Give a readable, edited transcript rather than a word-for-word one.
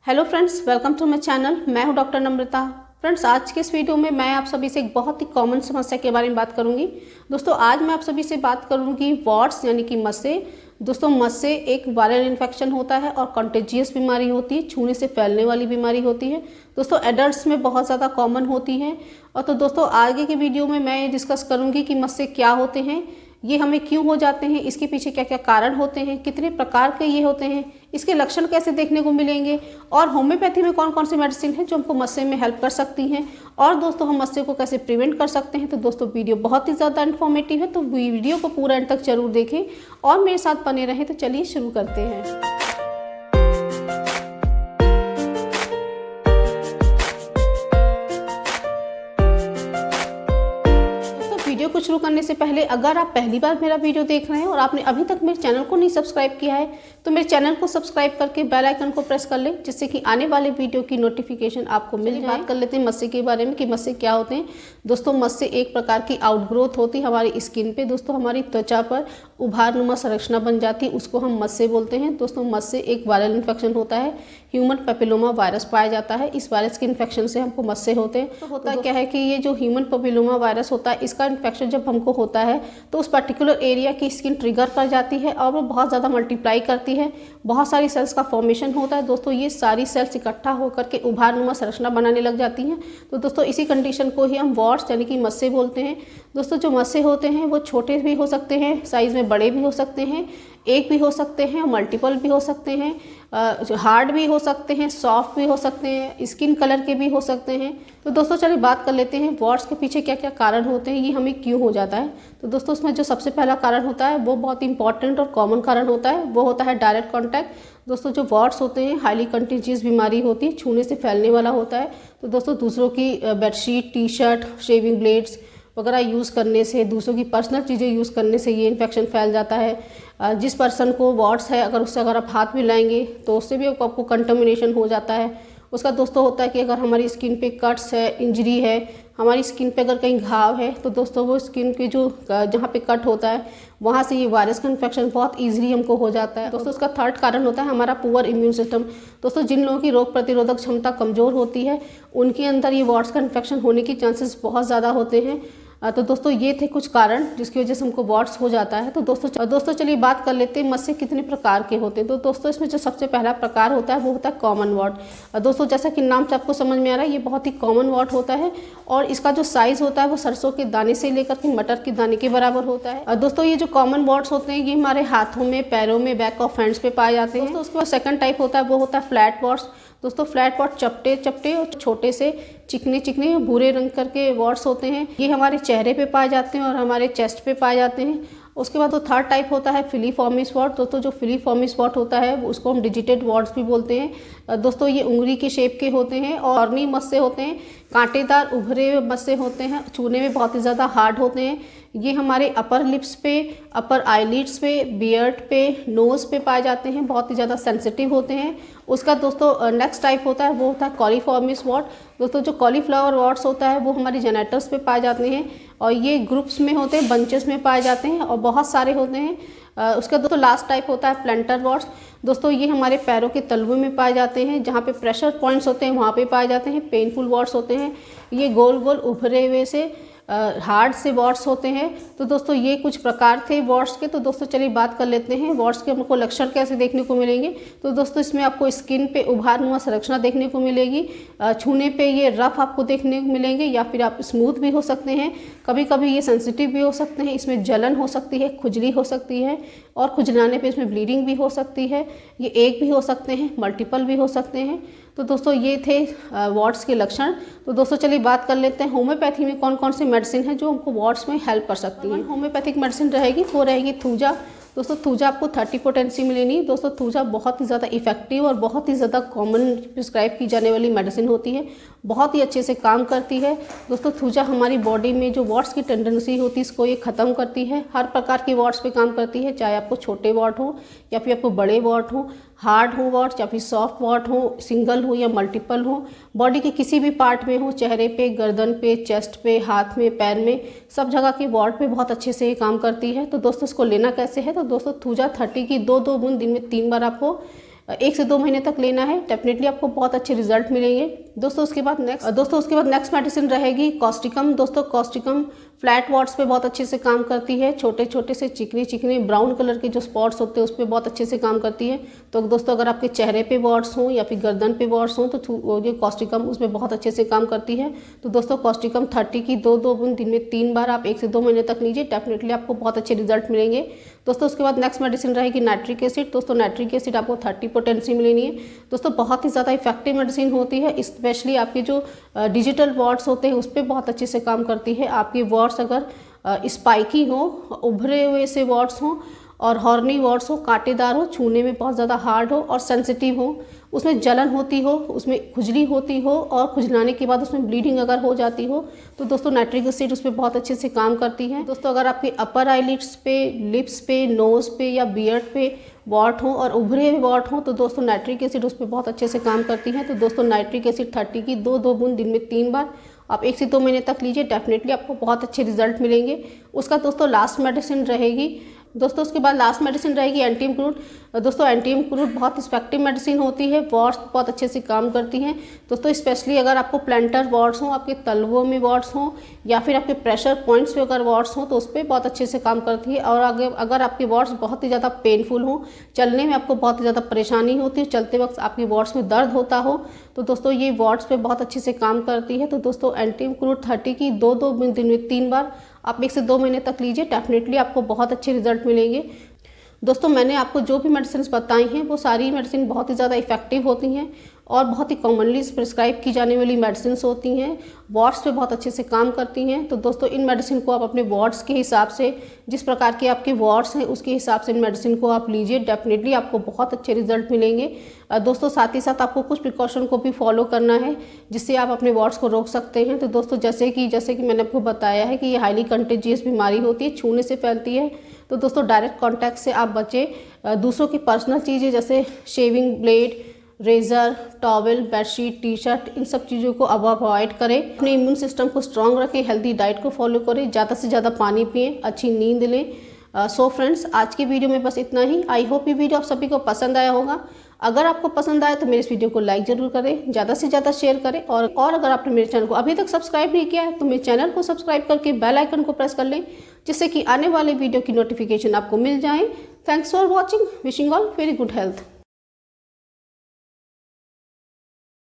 Hello friends, welcome to my channel. मैं हूं doctor नम्रता। Friends, आज के इस वीडियो में मैं आप सभी से एक बहुत ही कॉमन समस्या के बारे में बात करूंगी। दोस्तों, आज मैं आप सभी से बात करूंगी वॉर्ट्स यानी कि मस्से। दोस्तों, मस्से एक वायरल इन्फेक्शन होता है और कंटेजियस बीमारी होती है, छूने से फैलने वाली बीमारी होती है। दोस्तों, एडल्ट्स में बहुत ज़्यादा कॉमन होती है। और तो दोस्तों, आगे के वीडियो में मैं ये डिस्कस करूँगी कि मस्से क्या होते हैं, ये हमें क्यों हो जाते हैं, इसके पीछे क्या क्या कारण होते हैं, कितने प्रकार के ये होते हैं, इसके लक्षण कैसे देखने को मिलेंगे, और होम्योपैथी में कौन कौन सी मेडिसिन है जो हमको मस्से में हेल्प कर सकती हैं, और दोस्तों हम मस्से को कैसे प्रिवेंट कर सकते हैं। तो दोस्तों, वीडियो बहुत ही ज़्यादा इन्फॉर्मेटिव है, तो वीडियो को पूरा एंड तक जरूर देखें और मेरे साथ बने रहें। तो चलिए शुरू करते हैं। वीडियो को शुरू करने से पहले अगर आप पहली बार मेरा वीडियो देख रहे हैं और आपने अभी तक मेरे चैनल को नहीं सब्सक्राइब किया है तो मेरे चैनल को सब्सक्राइब करके बेल आइकन को प्रेस कर लें, जिससे कि आने वाले वीडियो की नोटिफिकेशन आपको मिल जाए। बात कर लेते हैं मस्से के बारे में कि मस्से क्या होते हैं। दोस्तों, मस्से एक प्रकार की आउटग्रोथ होती है हमारी स्किन पे। दोस्तों, हमारी त्वचा पर उभारनुमा संरचना बन जाती है, उसको हम मस्से बोलते हैं। दोस्तों, मस्से एक वायरल इन्फेक्शन होता है, ह्यूमन पेपिलोमा वायरस पाया जाता है। इस वायरस के इन्फेक्शन से हमको मस्से होते हैं। तो होता क्या है कि ये जो ह्यूमन पेपिलोमा वायरस होता है, इसका इन्फेक्शन जब हमको होता है तो उस पर्टिकुलर एरिया की स्किन ट्रिगर कर जाती है और वो बहुत ज़्यादा मल्टीप्लाई करती है, बहुत सारी सेल्स का फॉर्मेशन होता है। दोस्तों, ये सारी सेल्स इकट्ठा होकर के उभारनुमा संरचना बनाने लग जाती हैं। तो दोस्तों, इसी कंडीशन को ही हम वॉर्ट्स यानी कि मस्से बोलते हैं। दोस्तों, जो मस्से होते हैं वो छोटे भी हो सकते हैं, साइज़ में बड़े भी हो सकते हैं, एक भी हो सकते हैं, मल्टीपल भी हो सकते हैं, हार्ड भी हो सकते हैं, सॉफ्ट भी हो सकते हैं, स्किन कलर के भी हो सकते हैं। तो दोस्तों, चलिए बात कर लेते हैं वॉर्ट्स के पीछे क्या क्या कारण होते हैं, ये हमें क्यों हो जाता है। तो दोस्तों, उसमें जो सबसे पहला कारण होता है वो बहुत इंपॉर्टेंट और कॉमन कारण होता है, वो होता है डायरेक्ट कॉन्टैक्ट। दोस्तों, जो वॉर्ट्स होते हैं हाईली कंटेजियस बीमारी होती है, छूने से फैलने वाला होता है। तो दोस्तों, दूसरों की bedsheet, T shirt, shaving blades वगैरह यूज़ करने से, दूसरों की पर्सनल चीज़ें यूज़ करने से ये इन्फेक्शन फैल जाता है। जिस पर्सन को वॉर्ट्स है अगर उससे अगर आप हाथ मिलाएंगे तो उससे भी आपको कंटामिनेशन हो जाता है। उसका दोस्तों होता है कि अगर हमारी स्किन पे कट्स है, इंजरी है, हमारी स्किन पे अगर कहीं घाव है तो दोस्तों वो स्किन के जो जहाँ पे कट होता है वहाँ से ये वायरस का इन्फेक्शन बहुत ईजिली हमको हो जाता है। दोस्तों, उसका थर्ड कारण होता है हमारा पुअर इम्यून सिस्टम। दोस्तों, जिन लोगों की रोग प्रतिरोधक क्षमता कमज़ोर होती है उनके अंदर ये वॉर्ट्स का इन्फेक्शन होने के चांसेस बहुत ज़्यादा होते हैं। तो दोस्तों, ये थे कुछ कारण जिसकी वजह से हमको वॉर्ट्स हो जाता है। तो दोस्तों चलिए बात कर लेते हैं मस्से कितने प्रकार के होते हैं। तो दोस्तों, इसमें जो सबसे पहला प्रकार होता है वो होता है कॉमन वॉर्ट। दोस्तों, जैसा कि नाम से आपको समझ में आ रहा है, ये बहुत ही कॉमन वॉर्ट होता है और इसका जो साइज़ होता है वो सरसों के दाने से लेकर के मटर के दाने के बराबर होता है। दोस्तों, ये जो कॉमन वॉर्ट्स होते हैं ये हमारे हाथों में, पैरों में, बैक ऑफ हैंड्स पे पाए जाते हैं। दोस्तों, उसके बाद सेकंड टाइप होता है वो होता है फ्लैट वॉर्ट्स। दोस्तों, फ्लैट वॉर्ट चपटे चपटे और छोटे से चिकने चिकने भूरे रंग करके वॉर्ट्स होते हैं। ये हमारे चेहरे पे पाए जाते हैं और हमारे चेस्ट पे पाए जाते हैं। उसके बाद वो थर्ड टाइप होता है फिलीफॉर्मिस वॉर्ट। दोस्तों, जो फिलीफॉर्मिस वॉर्ट होता है उसको हम डिजिटेड वॉर्ट्स भी बोलते हैं। दोस्तों, ये उंगली के शेप के होते हैं और ऑर्नी मस्से होते हैं, कांटेदार उभरे हुए मस्से होते हैं, छूने में बहुत ही ज़्यादा हार्ड होते हैं। ये हमारे अपर लिप्स पे, अपर आईलिड्स पे, बियर्ड पे, नोज़ पे पाए जाते हैं, बहुत ही ज़्यादा सेंसिटिव होते हैं। उसका दोस्तों नेक्स्ट टाइप होता है वो होता है कॉलीफॉर्मिस वॉर्ट। दोस्तों, जो कॉलीफ्लावर वॉर्ट्स होता है वो हमारी जेनेटल्स पे पाए जाते हैं और ये ग्रुप्स में होते हैं, बंचेस में पाए जाते हैं और बहुत सारे होते हैं। उसका दोस्तों लास्ट टाइप होता है प्लेंटर वॉर्ट्स। दोस्तों, ये हमारे पैरों के तलवे में पाए जाते हैं, जहाँ पे प्रेशर पॉइंट्स होते हैं वहाँ पे पाए जाते हैं। पेनफुल वॉर्ट्स होते हैं, ये गोल गोल उभरे हुए से हार्ड से वॉर्ट्स होते हैं। तो दोस्तों, ये कुछ प्रकार थे वॉर्ट्स के। तो दोस्तों, चलिए बात कर लेते हैं वॉर्ट्स के हमको लक्षण कैसे देखने को मिलेंगे। तो दोस्तों, इसमें आपको स्किन पे उभारनुमा संरचना देखने को मिलेगी, छूने पे ये रफ आपको देखने को मिलेंगे या फिर आप स्मूथ भी हो सकते हैं, कभी कभी ये सेंसिटिव भी हो सकते हैं। इसमें जलन हो सकती है, खुजली हो सकती है और खुजलाने पे इसमें ब्लीडिंग भी हो सकती है। ये एक भी हो सकते हैं, मल्टीपल भी हो सकते हैं। तो दोस्तों, ये थे वॉर्ट्स के लक्षण। तो दोस्तों, चलिए बात कर लेते हैं होम्योपैथी में कौन कौन सी मेडिसिन है जो हमको वॉर्ट्स में हेल्प कर सकती है। होम्योपैथिक मेडिसिन रहेगी वो रहेगी थूजा। दोस्तों, थूजा आपको 30 पोटेंसी मिलेगी। दोस्तों, थूजा बहुत ही ज़्यादा इफेक्टिव और बहुत ही ज़्यादा कॉमन प्रिस्क्राइब की जाने वाली मेडिसिन होती है, बहुत ही अच्छे से काम करती है। दोस्तों, थूजा हमारी बॉडी में जो वॉर्ट्स की टेंडेंसी होती है इसको ये ख़त्म करती है। हर प्रकार की वॉर्ट्स पे काम करती है, चाहे आपको छोटे वॉर्ट हो या फिर आपको बड़े वॉर्ट हो, हार्ड हो वॉर्ट्स या फिर सॉफ्ट वॉर्ट हो, सिंगल हो या मल्टीपल हो, बॉडी के किसी भी पार्ट में हो, चेहरे पे, गर्दन पे, चेस्ट पे, हाथ में, पैर में, सब जगह के वॉर्ट पे बहुत अच्छे से ये काम करती है। तो दोस्तों, इसको लेना कैसे है। तो दोस्तों, थूजा 30 की 2-2 बूंद दिन में 3 बार आपको 1 से 2 महीने तक लेना है, डेफिनेटली आपको बहुत अच्छे रिजल्ट मिलेंगे। दोस्तों उसके बाद नेक्स्ट मेडिसिन रहेगी कॉस्टिकम। दोस्तों कॉस्टिकम फ्लैट वॉट्स पे बहुत अच्छे से काम करती है। छोटे छोटे से चिकने ब्राउन कलर के जो स्पॉट्स होते हैं उस पर बहुत अच्छे से काम करती है। तो दोस्तों अगर आपके चेहरे पे वॉट्स हों या फिर गर्दन पे वॉट्स हों तो ये कॉस्टिकम उसमें बहुत अच्छे से काम करती है। तो दोस्तों कॉस्टिकम 30 की 2 बूंद दिन में 3 बार आप 1 से 2 महीने तक लीजिए, डेफिनेटली आपको बहुत अच्छे रिजल्ट मिलेंगे। दोस्तों उसके बाद नेक्स्ट मेडिसिन रहेगी नाइट्रिक एसिड। दोस्तों नाइट्रिक एसिड आपको 30 पोटेंसी में लेनी है। दोस्तों बहुत ही ज़्यादा इफेक्टिव मेडिसिन होती है, स्पेशली आपके जो डिजिटल वॉट्स होते हैं उस पर बहुत अच्छे से काम करती है। आपके वॉट्स अगर स्पाइकी हो, उभरे हुए से वॉट्स हों और हॉर्नी वॉट्स हो, कांटेदार हो, छूने में बहुत ज़्यादा हार्ड हो और सेंसिटिव हो, उसमें जलन होती हो, उसमें खुजली होती हो और खुजलाने के बाद उसमें ब्लीडिंग अगर हो जाती हो तो दोस्तों नाइट्रिक एसिड उस पर बहुत अच्छे से काम करती है। दोस्तों अगर आपके अपर आईलिड्स पे, लिप्स पे, नोज़ पे या बियर्ड पे वॉट हो और उभरे हुए वॉट हो तो दोस्तों नाइट्रिक एसिड उस पर बहुत अच्छे से काम करती है। तो दोस्तों नाइट्रिक एसिड 30 की 2 बूंद दिन में 3 बार आप 1 से 2 महीने तक लीजिए, डेफिनेटली आपको बहुत अच्छे रिजल्ट मिलेंगे। उसका दोस्तों लास्ट मेडिसिन रहेगी। दोस्तों उसके बाद लास्ट मेडिसिन रहेगी एंटीमक्रूट। दोस्तों एंटीमक्रूट बहुत इफेक्टिव मेडिसिन होती है, वॉट्स बहुत अच्छे से काम करती हैं। दोस्तों स्पेशली अगर आपको प्लेंटर वॉट्स हों, आपके तलवों में वॉट्स हों या फिर आपके प्रेशर पॉइंट्स पे अगर वॉट्स हों तो उस पर बहुत अच्छे से काम करती है। और अगर आपके वॉट्स बहुत ही ज़्यादा पेनफुल हों, चलने में आपको बहुत ही ज़्यादा परेशानी होती है, चलते वक्त आपके वॉट्स में दर्द होता हो तो दोस्तों ये वॉट्स पे बहुत अच्छे से काम करती है। तो दोस्तों एंटीमक्रूट 30 की 2 दिन में 3 बार आप 1 से 2 महीने तक लीजिए, डेफिनेटली आपको बहुत अच्छे रिजल्ट मिलेंगे। दोस्तों मैंने आपको जो भी मेडिसिन बताई हैं वो सारी मेडिसिन बहुत ही ज़्यादा इफेक्टिव होती हैं और बहुत ही कॉमनली प्रिस्क्राइब की जाने वाली मेडिसिन होती हैं, वॉट्स पे बहुत अच्छे से काम करती हैं। तो दोस्तों इन मेडिसिन को आप अपने वॉट्स के हिसाब से, जिस प्रकार के आपके वॉट्स हैं उसके हिसाब से इन मेडिसिन को आप लीजिए, डेफिनेटली आपको बहुत अच्छे रिजल्ट मिलेंगे। दोस्तों साथ ही साथ आपको कुछ प्रिकॉशन को भी फॉलो करना है जिससे आप अपने वॉट्स को रोक सकते हैं। तो दोस्तों जैसे कि मैंने आपको बताया है कि ये हाईली कंटेजियस बीमारी होती है, छूने से फैलती है। तो दोस्तों डायरेक्ट कॉन्टैक्ट से आप बचें। दूसरों की पर्सनल चीज़ें जैसे shaving blade, razor, towel, bedsheet, T shirt, इन सब चीज़ों को अब अवॉइड करें। अपने इम्यून सिस्टम को स्ट्रॉन्ग रखें, हेल्दी डाइट को फॉलो करें, ज़्यादा से ज़्यादा पानी पिएं, अच्छी नींद लें। सो फ्रेंड्स आज की वीडियो में बस इतना ही। आई होप ये वीडियो आप सभी को पसंद आया होगा। अगर आपको पसंद आए तो मेरे इस वीडियो को लाइक ज़रूर करें, ज़्यादा से ज़्यादा शेयर करें और अगर आपने मेरे चैनल को अभी तक सब्सक्राइब नहीं किया है तो मेरे चैनल को सब्सक्राइब करके बेल आइकन को प्रेस कर लें जिससे कि आने वाले वीडियो की नोटिफिकेशन आपको मिल जाए। Thanks for watching, wishing all very good health.